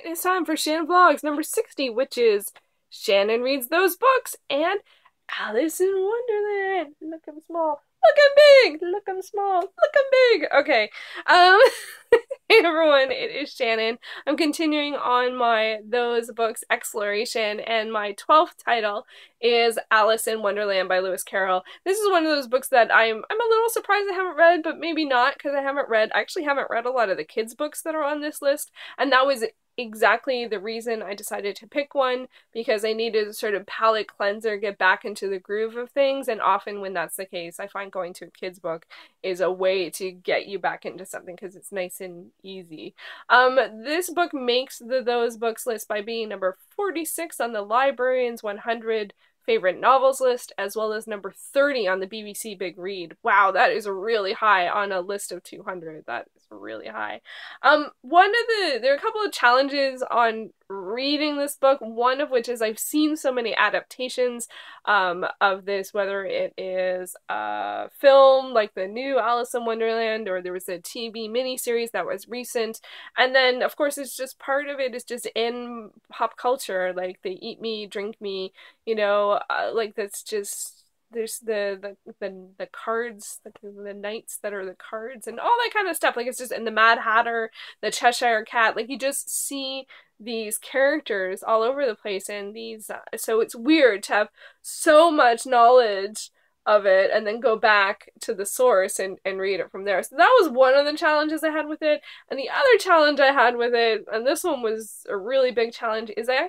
It's time for Shannon Vlogs number 60, which is Shannon Reads Those Books and Alice in Wonderland. Look, I'm small. Look, I'm big. Look, I'm small. Look, I'm big. Okay. Um, hey everyone, it is Shannon. I'm continuing on my Those Books exploration, and my 12th title is Alice in Wonderland by Lewis Carroll. This is one of those books that I'm a little surprised I haven't read, but maybe not, because I actually haven't read a lot of the kids' books that are on this list, and that was exactly the reason I decided to pick one, because I needed a sort of palate cleanser, get back into the groove of things, and often when that's the case, I find going to a kid's book is a way to get you back into something because it's nice and easy. This book makes the Those Books list by being number 46 on the Librarians 100 favorite novels list, as well as number 30 on the BBC Big Read. Wow, that is really high on a list of 200. That is really high. There are a couple of challenges on reading this book, one of which is I've seen so many adaptations of this, whether it is a film like the new Alice in Wonderland, or there was a TV miniseries that was recent, and then of course it's just part of it is just in pop culture, like they eat me, drink me, like that's just there's the cards, the knights that are the cards and all that kind of stuff. Like it's just in the Mad Hatter, the Cheshire Cat, like you just see these characters all over the place, and these so it's weird to have so much knowledge of it and then go back to the source and read it from there. So that was one of the challenges I had with it. And the other challenge I had with it, and this one was a really big challenge, is I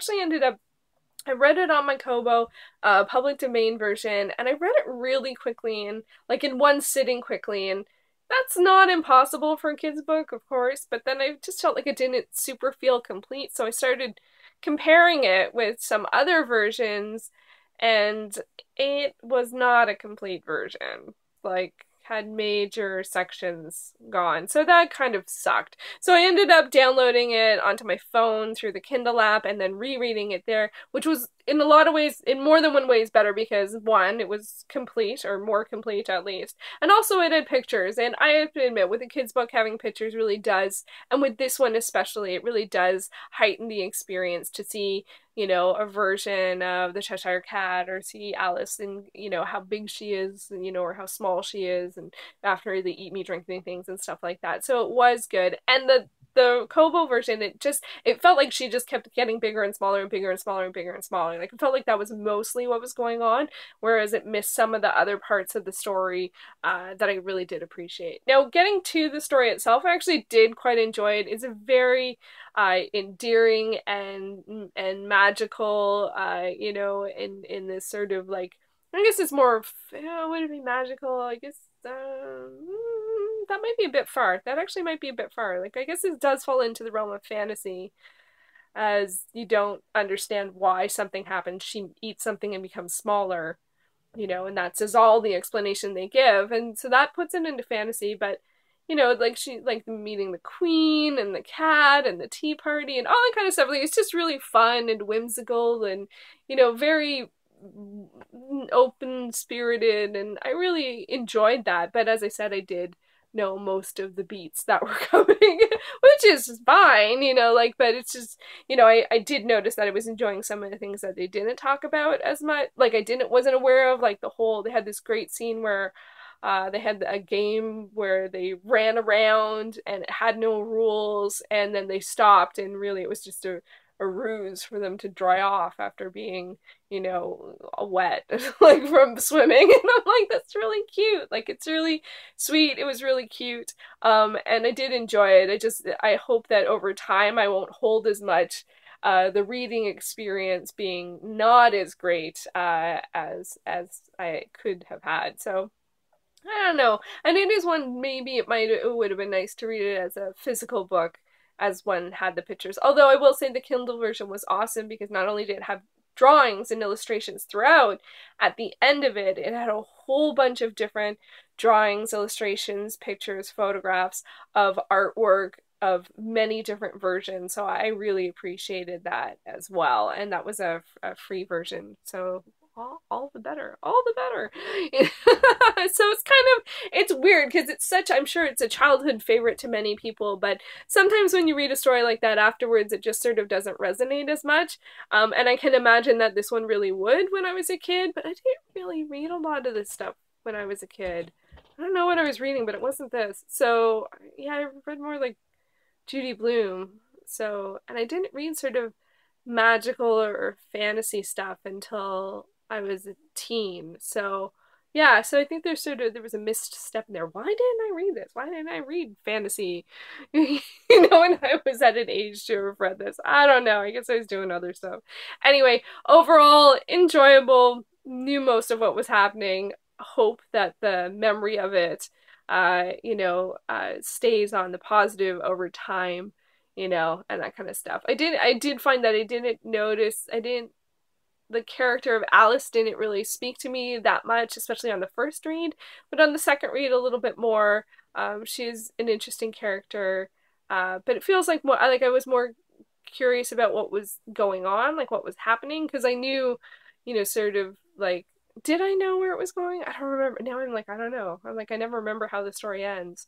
read it on my Kobo, public domain version, and I read it really quickly, and like in one sitting quickly, and that's not impossible for a kid's book, of course, but then I just felt like it didn't super feel complete, so I started comparing it with some other versions, and it was not a complete version. Like, had major sections gone. So that kind of sucked. So I ended up downloading it onto my phone through the Kindle app and then rereading it there, which was in a lot of ways, in more than one way, is better because one, it was complete, or more complete at least, and also it had pictures, and I have to admit, with a kid's book, having pictures really does, and with this one especially, it really does heighten the experience to see a version of the Cheshire Cat, or see Alice and, how big she is, or how small she is, and after the eat me, drink me things and stuff like that. So it was good. And the Kobo version, it felt like she just kept getting bigger and smaller and bigger and smaller and bigger and smaller. Like, it felt like that was mostly what was going on, whereas it missed some of the other parts of the story that I really did appreciate. Now, getting to the story itself, I actually did quite enjoy it. It's a very endearing and magical, in this sort of, like, I guess it's more, would it be magical? I guess that might be a bit far. That actually might be a bit far. Like, I guess it does fall into the realm of fantasy, as you don't understand why something happens. She eats something and becomes smaller, and that's all the explanation they give. And so that puts it into fantasy, but like like meeting the queen and the cat and the tea party and all that kind of stuff. Like, it's just really fun and whimsical and, very open-spirited, and I really enjoyed that. But as I said, I did know most of the beats that were coming, which is fine, but it's just, I did notice that I was enjoying some of the things that they didn't talk about as much. Like, wasn't aware of, like, they had this great scene where they had a game where they ran around and it had no rules, and then they stopped, and really it was just a ruse for them to dry off after being, wet, like from swimming. And I'm like, that's really cute. Like, it's really sweet. It was really cute. And I did enjoy it. I hope that over time I won't hold as much the reading experience being not as great as I could have had. So I don't know. And it is one, maybe it would have been nice to read it as a physical book, as one had the pictures. Although I will say the Kindle version was awesome, because not only did it have drawings and illustrations throughout, at the end of it, it had a whole bunch of different drawings, illustrations, pictures, photographs of artwork of many different versions. So I really appreciated that as well. And that was a free version. So all the better, all the better. So it's weird because I'm sure it's a childhood favorite to many people, but sometimes when you read a story like that afterwards, it just sort of doesn't resonate as much. And I can imagine that this one really would when I was a kid, but I didn't really read a lot of this stuff when I was a kid. I don't know what I was reading, but it wasn't this. So yeah, I read more like Judy Blume. So, and I didn't read sort of magical or fantasy stuff until I was a teen. So, yeah, so I think there was a missed step in there. Why didn't I read this? Why didn't I read fantasy, when I was at an age to have read this? I don't know. I guess I was doing other stuff. Anyway, overall, enjoyable, knew most of what was happening. Hope that the memory of it, stays on the positive over time, and that kind of stuff. I did find that the character of Alice didn't really speak to me that much, especially on the first read, but on the second read a little bit more. She's an interesting character, but it feels like I was more curious about what was going on, like what was happening, because I knew, sort of like, did I know where it was going? I don't remember. Now I'm like, I don't know. I'm like, I never remember how the story ends.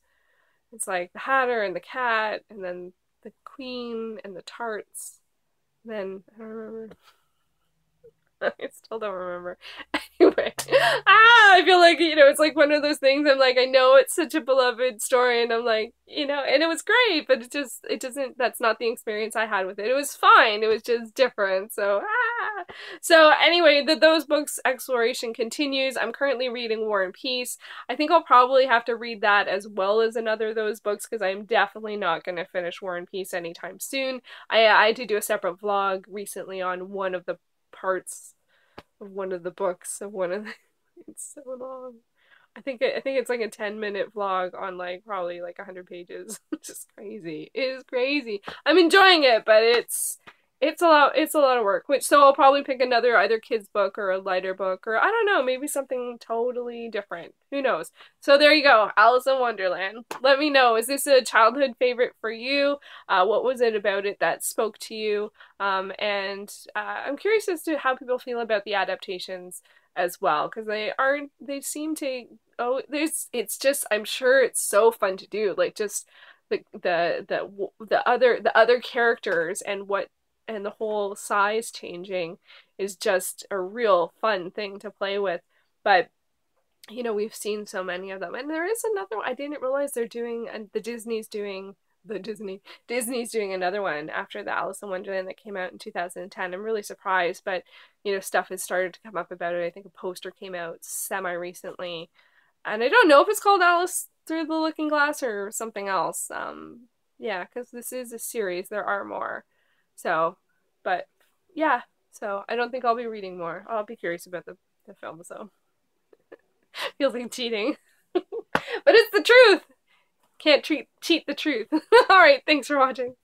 It's like the Hatter and the cat, and then the Queen and the tarts. Then I don't remember. I still don't remember. Anyway, I feel like, it's like one of those things. I'm like, I know it's such a beloved story, and I'm like, and it was great, but it doesn't, that's not the experience I had with it. It was fine. It was just different. So anyway, those books exploration continues. I'm currently reading War and Peace. I think I'll probably have to read that as well as another of those books, because I'm definitely not going to finish War and Peace anytime soon. I had to do a separate vlog recently on one of the parts of one of the books of one of the it's so long. I think it's like a 10-minute vlog on like probably like 100 pages. It's just crazy. It is crazy. I'm enjoying it, but it's a lot of work. So I'll probably pick another either kids book or a lighter book, or I don't know, maybe something totally different. Who knows? So there you go, Alice in Wonderland. Let me know, is this a childhood favorite for you? What was it about it that spoke to you? And I'm curious as to how people feel about the adaptations as well, because they seem to, it's just, I'm sure it's so fun to do, like just the other characters and the whole size changing is just a real fun thing to play with. But we've seen so many of them, and there is another one I didn't realize they're doing, and Disney's doing another one after the Alice in Wonderland that came out in 2010. I'm really surprised, but stuff has started to come up about it. I think a poster came out semi recently, and I don't know if it's called Alice Through the Looking Glass or something else. Yeah, because this is a series. There are more. So, but yeah, so I don't think I'll be reading more. I'll be curious about the film, so feels like cheating. But it's the truth. Can't cheat the truth. All right, thanks for watching.